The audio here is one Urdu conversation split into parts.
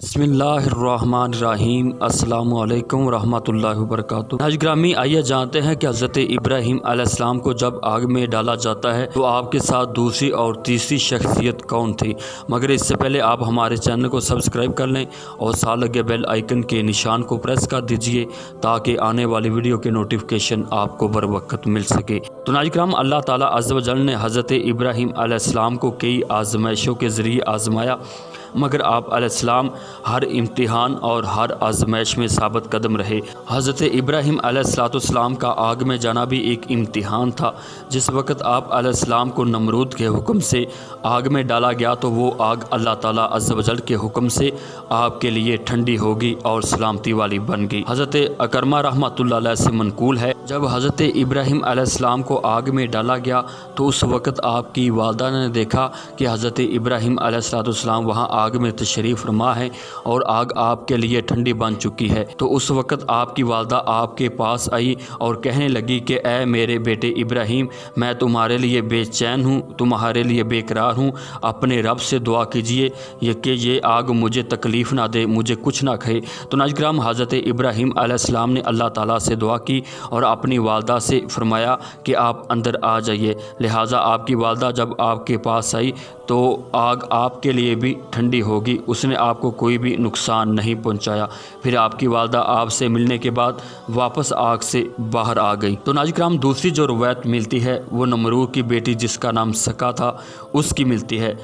بسم اللہ الرحمن الرحیم۔ السلام علیکم ورحمۃ اللہ وبرکاتہ۔ ناظرین گرامی، آئیے جانتے ہیں کہ حضرت ابراہیم علیہ السلام کو جب آگ میں ڈالا جاتا ہے تو آپ کے ساتھ دوسری اور تیسری شخصیت کون تھی؟ مگر اس سے پہلے آپ ہمارے چینل کو سبسکرائب کر لیں اور ساتھ لگے بیل آئیکن کے نشان کو پریس کر دیجئے تاکہ آنے والی ویڈیو کے نوٹیفیکیشن آپ کو بر وقت مل سکے۔ تو ناظرین کرام، اللہ تعالیٰ عز و جل نے حضرت ابراہیم علیہ السلام کو کئی آزمائشوں کے ذریعے آزمایا، مگر آپ علیہ السلام ہر امتحان اور ہر آزمائش میں ثابت قدم رہے۔ حضرت ابراہیم علیہ السلام کا آگ میں جانا بھی ایک امتحان تھا۔ جس وقت آپ علیہ السلام کو نمرود کے حکم سے آگ میں ڈالا گیا تو وہ آگ اللہ تعالیٰ عز و جل کے حکم سے آپ کے لیے ٹھنڈی ہوگی اور سلامتی والی بن گئی۔ حضرت اکرمہ رحمۃ اللہ علیہ سے منقول ہے، جب حضرت ابراہیم علیہ السلام کو آگ میں ڈالا گیا تو اس وقت آپ کی والدہ نے دیکھا کہ حضرت ابراہیم علیہ السلام وہاں آگ میں تشریف فرما ہے اور آگ آپ کے لیے ٹھنڈی بن چکی ہے۔ تو اس وقت آپ کی والدہ آپ کے پاس آئی اور کہنے لگی کہ اے میرے بیٹے ابراہیم، میں تمہارے لیے بے چین ہوں، تمہارے لیے بے قرار ہوں، اپنے رب سے دعا کیجئے کہ یہ آگ مجھے تکلیف نہ دے، مجھے کچھ نہ کھائے۔ تو ناظرین کرام، حضرت ابراہیم علیہ السلام نے اللہ تعالیٰ سے دعا کی اور اپنی والدہ سے فرمایا کہ آپ اندر آ جائیے۔ لہٰذا آپ کی والدہ جب آپ کے پاس آئی تو آگ آپ کے لیے بھی ٹھنڈی ہوگی، اس نے آپ کو کوئی بھی نقصان نہیں پہنچایا۔ پھر آپ کی والدہ آپ سے ملنے کے بعد واپس آگ سے باہر آ گئی۔ تو ناظرین کرام، دوسری جو روایت ملتی ہے وہ نمرود کی بیٹی جس کا نام سکا تھا اس کی ملتی ہے۔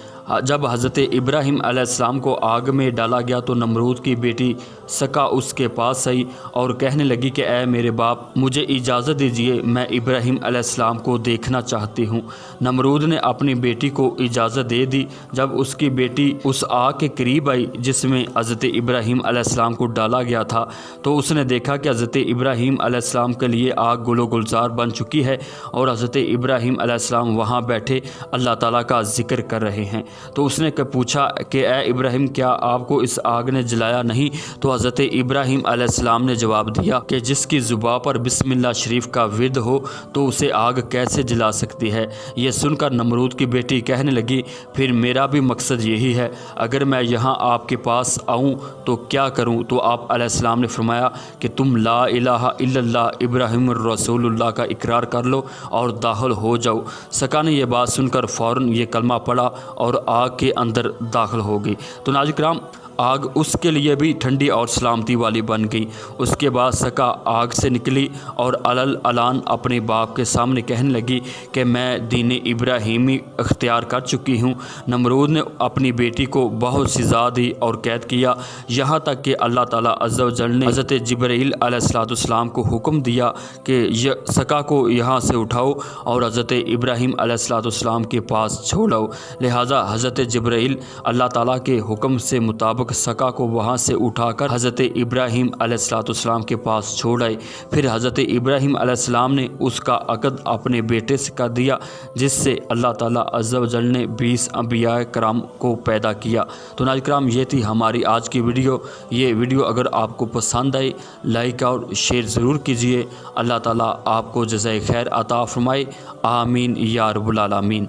جب حضرت ابراہیم علیہ السلام کو آگ میں ڈالا گیا تو نمرود کی بیٹی سکا اس کے پاس آئی اور کہنے لگی کہ اے میرے باپ، مجھے اجازت دیجیے، میں ابراہیم علیہ السلام کو دیکھنا چاہتی ہوں۔ نمرود نے اپنی بیٹی کو اجازت دے دی۔ جب اس کی بیٹی اس آگ کے قریب آئی جس میں حضرت ابراہیم علیہ السلام کو ڈالا گیا تھا تو اس نے دیکھا کہ حضرت ابراہیم علیہ السلام کے لیے آگ گل و گلزار بن چکی ہے اور حضرت ابراہیم علیہ السلام وہاں بیٹھے اللہ تعالیٰ کا ذکر کر رہے ہیں۔ تو اس نے پوچھا کہ اے ابراہیم، کیا آپ کو اس آگ نے جلایا نہیں؟ تو حضرت ابراہیم علیہ السلام نے جواب دیا کہ جس کی زبان پر بسم اللہ شریف کا ورد ہو تو اسے آگ کیسے جلا سکتی ہے؟ یہ سن کر نمرود کی بیٹی کہنے لگی، پھر میرا بھی مقصد یہی ہے، اگر میں یہاں آپ کے پاس آؤں تو کیا کروں؟ تو آپ علیہ السلام نے فرمایا کہ تم لا الہ الا اللہ ابراہیم الرسول اللہ کا اقرار کر لو اور داخل ہو جاؤ۔ سکا نے یہ بات سن کر فوراً یہ کلمہ پڑھا اور آگ کے اندر داخل ہو گئی۔ تو ناظرین کرام، آگ اس کے لیے بھی ٹھنڈی اور سلامتی والی بن گئی۔ اس کے بعد سکا آگ سے نکلی اور علان اپنے باپ کے سامنے کہنے لگی کہ میں دین ابراہیمی اختیار کر چکی ہوں۔ نمرود نے اپنی بیٹی کو بہت سزا دی اور قید کیا، یہاں تک کہ اللہ تعالیٰ عز و جل نے حضرت جبرائیل علیہ السلام کو حکم دیا کہ سکا کو یہاں سے اٹھاؤ اور حضرت ابراہیم علیہ السلام کے پاس چھوڑو۔ لہٰذا حضرت جبرائیل اللہ تعالیٰ کے حکم سے مطابق سکا کو وہاں سے اٹھا کر حضرت ابراہیم علیہ السلام کے پاس چھوڑ آئے۔ پھر حضرت ابراہیم علیہ السلام نے اس کا عقد اپنے بیٹے سے کر دیا، جس سے اللہ تعالیٰ عز و جل نے 20 انبیاء کرام کو پیدا کیا۔ تو ناظرین کرام، یہ تھی ہماری آج کی ویڈیو۔ یہ ویڈیو اگر آپ کو پسند آئی لائک اور شیئر ضرور کیجیے۔ اللہ تعالیٰ آپ کو جزائے خیر عطا فرمائے، آمین یا رب العالمین۔